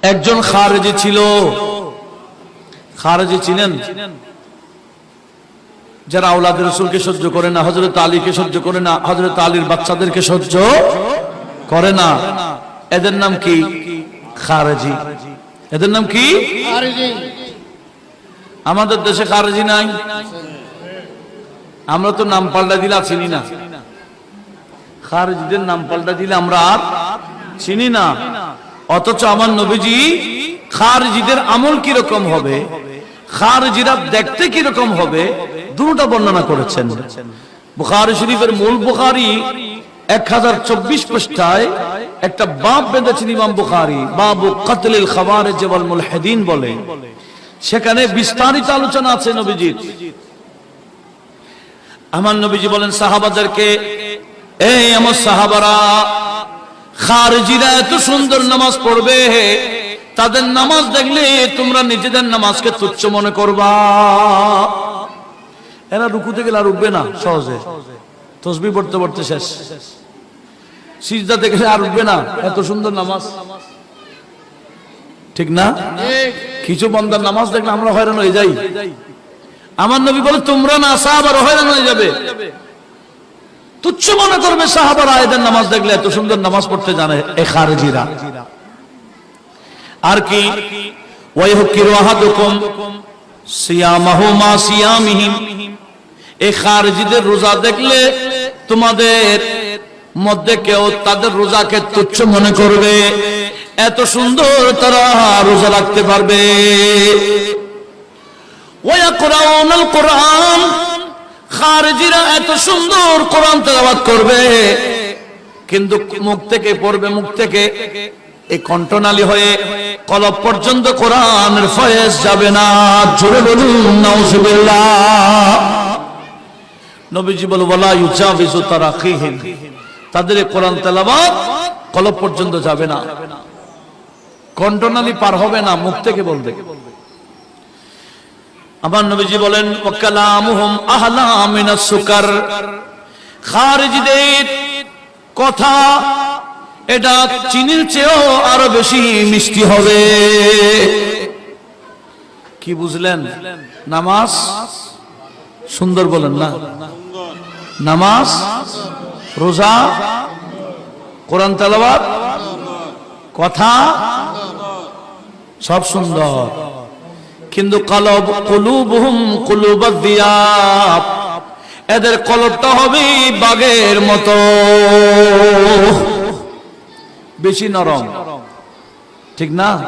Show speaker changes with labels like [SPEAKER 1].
[SPEAKER 1] একজন খারেজি ছিল। খারেজি ছিলেন যারা আওলাদ রাসূলকে সহ্য করে না, হযরত আলীকে সহ্য করে না, হযরত আলীর বাচ্চাদেরকে সহ্য করে না। এদের নাম কি? খারেজি। এদের নাম কি? খারেজি। আমাদের দেশে খারেজি নাই, আমরা তো নাম পাল্টা দিলে চিনি না। খারেজিদের নাম পাল্টা দিলে আমরা আর চিনি না। অথচ আমার নবীজি খারেজিদের আমল কি রকম হবে, খারেজিরা দেখতে কি রকম হবে, দুটোটা বর্ণনা করেছেন। বুখারী শরীফের মূল বুখারী 1024 পৃষ্ঠায় একটা বাব বেঁধেছেন ইমাম বুখারী, বাবু কতলিল খাওয়ারিজ ওয়াল মুলহিদিন বলে। সেখানে বিস্তারিত আলোচনা আছে নবীজির। আমার নবীজি বলেন সাহাবাদেরকে, এই আমার সাহাবারা, খারেজিরা এত সুন্দর নামাজ পড়বে, তাদের নামাজ দেখলে তোমরা নিজেদের নামাজকে তুচ্ছ মনে করবা। এরা রুকুতে গেলে আর উঠবে না সহজে, তাসবিহ পড়তে পড়তে শেষ। সিজদাতে গেলে আর উঠবে না, এত সুন্দর নামাজ। ঠিক না? কিছু বান্দার নামাজ দেখলে আমরা হয়রান হয়ে যাই। আমার নবী বলে তোমরা না, সাহাবারা হয়রান হয়ে যাবে, তুচ্ছ মনে করবে সাহাবারা এদের নামাজ দেখলে, এত সুন্দর নামাজ পড়তে জানে এই খারেজিরা। আর কি ওয়ায়হুকিরু আহাদুকুম সিয়ামাহু মা সিয়ামিহিম, এই খারেজিদের রোজা দেখলে তোমাদের মধ্যে কেউ তাদের রোজাকে তুচ্ছ মনে করবে, এত সুন্দর তারা রোজা রাখতে পারবে। ওয়ায়াকরাউনাল কুরআন, খারেজিরা এত সুন্দর কোরআন তেলাওয়াত করবে, কিন্তু মুখ থেকে পড়বে, মুখ থেকে এই কণ্ঠনালী হয়ে কলব পর্যন্ত কোরআনের ফয়েজ যাবে না। জোরে বলুন নাউজুবিল্লাহ। নবীজি বলে ওয়ালা ইউজাবিজু তারাকিহিম, তাদের কোরআন তেলাওয়াত কলব পর্যন্ত যাবে না, কণ্ঠনালী পার হবে না, মুখ থেকে বলবে। আমার নবীজি বলেন ওয়া কালামুহুম আহলা মিনাস সুকার, খারেজিদের কথা এটা চিনির চেয়েও আরো বেশি মিষ্টি হবে। কি বুঝলেন? নামাজ সুন্দর বলেন না, নামাজ, রোজা, কোরআন তেলাওয়াত, কথা সব সুন্দর, কিন্তু কলব কুলুবুহুম কুলুবাদ দিয়াব, এদের কলবটা হবে বাঘের মতো, বেশি নরম। ঠিক না?